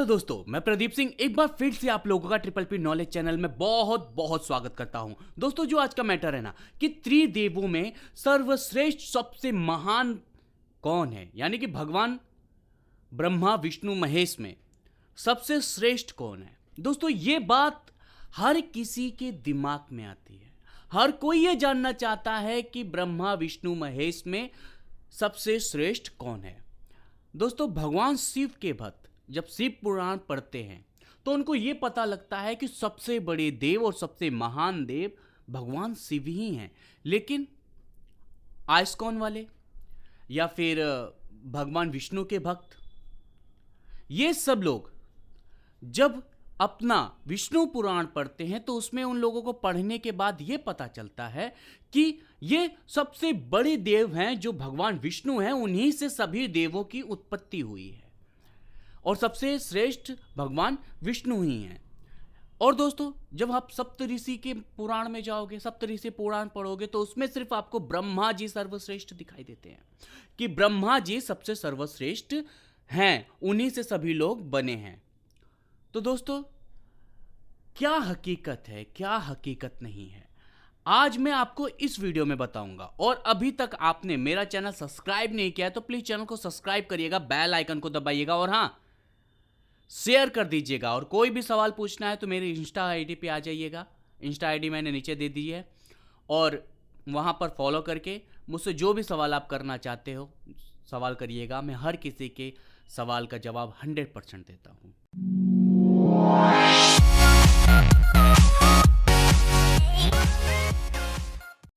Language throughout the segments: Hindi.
दोस्तों, मैं प्रदीप सिंह एक बार फिर से आप लोगों का ट्रिपल पी नॉलेज चैनल में बहुत बहुत स्वागत करता हूं। दोस्तों, जो आज का मैटर है ना कि त्रिदेवों में सर्वश्रेष्ठ सबसे महान कौन है, यानी कि भगवान ब्रह्मा विष्णु महेश में सबसे श्रेष्ठ कौन है। दोस्तों, ये बात हर किसी के दिमाग में आती है। हर कोई ये जानना चाहता है कि ब्रह्मा विष्णु महेश में सबसे श्रेष्ठ कौन है। दोस्तों, भगवान शिव के भक्त जब शिव पुराण पढ़ते हैं तो उनको ये पता लगता है कि सबसे बड़े देव और सबसे महान देव भगवान शिव ही हैं। लेकिन आइस्कॉन वाले या फिर भगवान विष्णु के भक्त, ये सब लोग जब अपना विष्णु पुराण पढ़ते हैं तो उसमें उन लोगों को पढ़ने के बाद ये पता चलता है कि ये सबसे बड़े देव हैं जो भगवान विष्णु हैं, उन्हीं से सभी देवों की उत्पत्ति हुई है और सबसे श्रेष्ठ भगवान विष्णु ही हैं। और दोस्तों, जब आप सप्तऋषि के पुराण में जाओगे, सप्तऋषि पुराण पढ़ोगे तो उसमें सिर्फ आपको ब्रह्मा जी सर्वश्रेष्ठ दिखाई देते हैं कि ब्रह्मा जी सबसे सर्वश्रेष्ठ हैं, उन्हीं से सभी लोग बने हैं। तो दोस्तों, क्या हकीकत है, क्या हकीकत नहीं है, आज मैं आपको इस वीडियो में बताऊंगा। और अभी तक आपने मेरा चैनल सब्सक्राइब नहीं किया है तो प्लीज चैनल को सब्सक्राइब करिएगा, बेल आइकन को दबाइएगा और हाँ, शेयर कर दीजिएगा। और कोई भी सवाल पूछना है तो मेरी इंस्टा आईडी पे आ जाइएगा। इंस्टा आईडी मैंने नीचे दे दी है और वहां पर फॉलो करके मुझसे जो भी सवाल आप करना चाहते हो सवाल करिएगा। मैं हर किसी के सवाल का जवाब 100% देता हूं।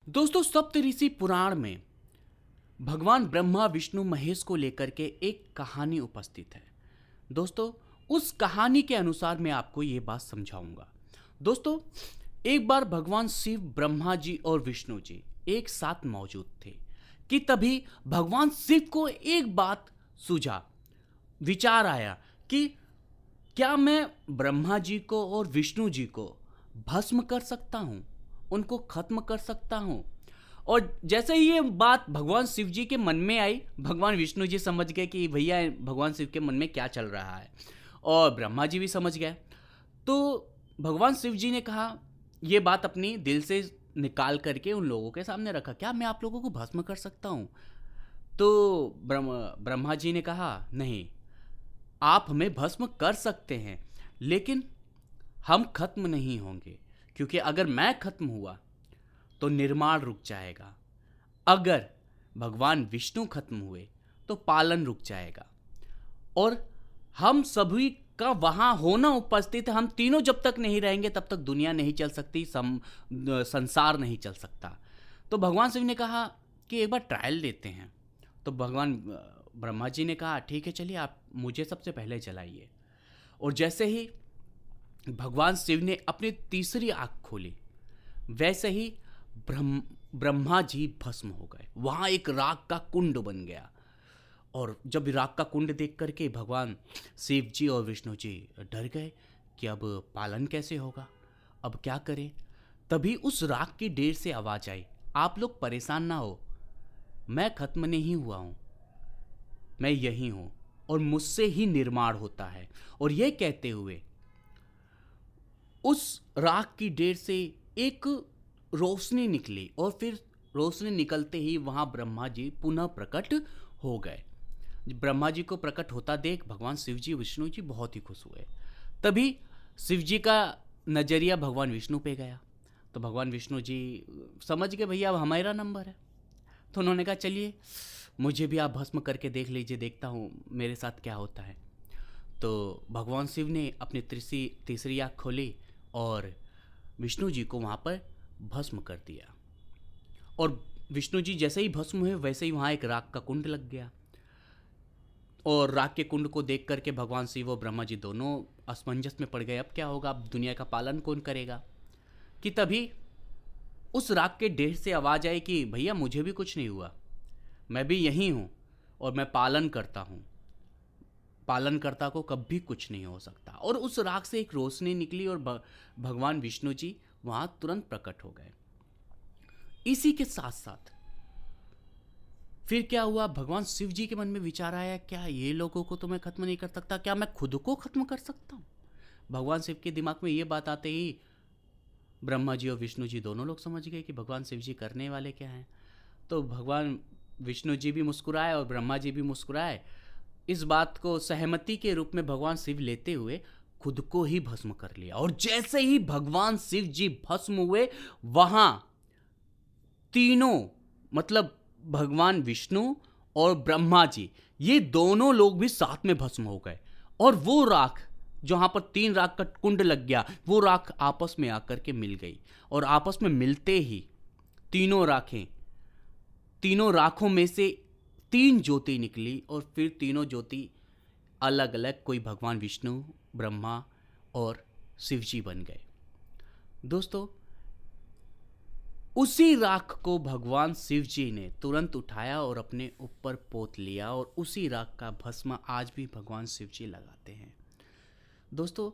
दोस्तों, सप्तऋषि पुराण में भगवान ब्रह्मा विष्णु महेश को लेकर के एक कहानी उपस्थित है। दोस्तों, उस कहानी के अनुसार मैं आपको ये बात समझाऊंगा। दोस्तों, एक बार भगवान शिव, ब्रह्मा जी और विष्णु जी एक साथ मौजूद थे कि तभी भगवान शिव को एक बात सूझा, विचार आया कि क्या मैं ब्रह्मा जी को और विष्णु जी को भस्म कर सकता हूं, उनको खत्म कर सकता हूं। और जैसे ही ये बात भगवान शिव जी के मन में आई, भगवान विष्णु जी समझ गए कि भैया भगवान शिव के मन में क्या चल रहा है, और ब्रह्मा जी भी समझ गए। तो भगवान शिव जी ने कहा, ये बात अपनी दिल से निकाल करके उन लोगों के सामने रखा, क्या मैं आप लोगों को भस्म कर सकता हूँ। तो ब्रह्मा जी ने कहा, नहीं, आप हमें भस्म कर सकते हैं लेकिन हम खत्म नहीं होंगे, क्योंकि अगर मैं खत्म हुआ तो निर्माण रुक जाएगा, अगर भगवान विष्णु खत्म हुए तो पालन रुक जाएगा, और हम सभी का वहां होना उपस्थित है। हम तीनों जब तक नहीं रहेंगे तब तक दुनिया नहीं चल सकती, संसार नहीं चल सकता। तो भगवान शिव ने कहा कि एक बार ट्रायल लेते हैं। तो भगवान ब्रह्मा जी ने कहा, ठीक है, चलिए आप मुझे सबसे पहले जलाइए। और जैसे ही भगवान शिव ने अपनी तीसरी आंख खोली, वैसे ही ब्रह्मा जी भस्म हो गए। वहां एक राख का कुंड बन गया। और जब राख का कुंड देख करके भगवान शिव जी और विष्णु जी डर गए कि अब पालन कैसे होगा, अब क्या करें। तभी उस राख की ढेर से आवाज आई, आप लोग परेशान ना हो, मैं खत्म नहीं हुआ हूं, मैं यही हूं और मुझसे ही निर्माण होता है। और यह कहते हुए उस राख की ढेर से एक रोशनी निकली और फिर रोशनी निकलते ही वहां ब्रह्मा जी पुनः प्रकट हो गए। ब्रह्मा जी को प्रकट होता देख भगवान शिव जी, विष्णु जी बहुत ही खुश हुए। तभी शिव जी का नजरिया भगवान विष्णु पे गया। तो भगवान विष्णु जी समझ गए, भैया अब हमारा नंबर है। तो उन्होंने कहा, चलिए मुझे भी आप भस्म करके देख लीजिए, देखता हूँ मेरे साथ क्या होता है। तो भगवान शिव ने अपनी तीसरी आँख खोली और विष्णु जी को वहाँ पर भस्म कर दिया। और विष्णु जी जैसे ही भस्म हुए वैसे ही वहाँ एक राख का कुंड लग गया। और राख के कुंड को देख करके भगवान शिव और ब्रह्मा जी दोनों असमंजस में पड़ गए, अब क्या होगा, अब दुनिया का पालन कौन करेगा। कि तभी उस राख के ढेर से आवाज आई कि भैया मुझे भी कुछ नहीं हुआ, मैं भी यही हूँ और मैं पालन करता हूँ, पालनकर्ता को कभी कुछ नहीं हो सकता। और उस राख से एक रोशनी निकली और भगवान विष्णु जी वहां तुरंत प्रकट हो गए। इसी के साथ साथ फिर क्या हुआ, भगवान शिव जी के मन में विचार आया, क्या ये लोगों को तो मैं खत्म नहीं कर सकता, क्या मैं खुद को खत्म कर सकता हूँ। भगवान शिव के दिमाग में ये बात आते ही ब्रह्मा जी और विष्णु जी दोनों लोग समझ गए कि भगवान शिव जी करने वाले क्या हैं। तो भगवान विष्णु जी भी मुस्कुराए और ब्रह्मा जी भी मुस्कुराए। इस बात को सहमति के रूप में भगवान शिव लेते हुए खुद को ही भस्म कर लिया। और जैसे ही भगवान शिव जी भस्म हुए, वहां तीनों, मतलब भगवान विष्णु और ब्रह्मा जी, ये दोनों लोग भी साथ में भस्म हो गए। और वो राख, जहां पर 3 राख का कुंड लग गया, वो राख आपस में आकर के मिल गई। और आपस में मिलते ही तीनों राखों में से 3 ज्योति निकली। और फिर तीनों ज्योति अलग अलग, कोई भगवान विष्णु, ब्रह्मा और शिव जी बन गए। दोस्तों, उसी राख को भगवान शिव जी ने तुरंत उठाया और अपने ऊपर पोत लिया। और उसी राख का भस्म आज भी भगवान शिव जी लगाते हैं। दोस्तों,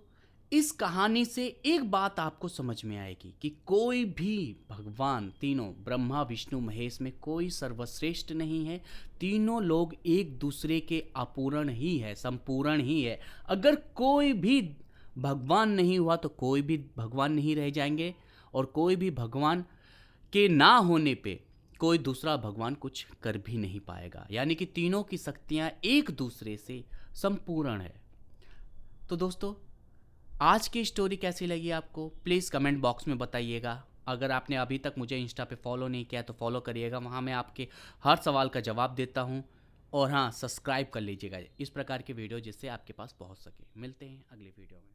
इस कहानी से एक बात आपको समझ में आएगी कि कोई भी भगवान, तीनों ब्रह्मा विष्णु महेश में कोई सर्वश्रेष्ठ नहीं है। तीनों लोग एक दूसरे के अपूर्ण ही है, संपूर्ण ही है। अगर कोई भी भगवान नहीं हुआ तो कोई भी भगवान नहीं रह जाएंगे। और कोई भी भगवान के ना होने पे कोई दूसरा भगवान कुछ कर भी नहीं पाएगा। यानी कि तीनों की शक्तियां एक दूसरे से संपूर्ण है। तो दोस्तों, आज की स्टोरी कैसी लगी आपको, प्लीज़ कमेंट बॉक्स में बताइएगा। अगर आपने अभी तक मुझे इंस्टा पे फॉलो नहीं किया तो फॉलो करिएगा, वहाँ मैं आपके हर सवाल का जवाब देता हूँ। और हाँ, सब्सक्राइब कर लीजिएगा इस प्रकार के वीडियो जिससे आपके पास पहुँच सके। मिलते हैं अगली वीडियो में।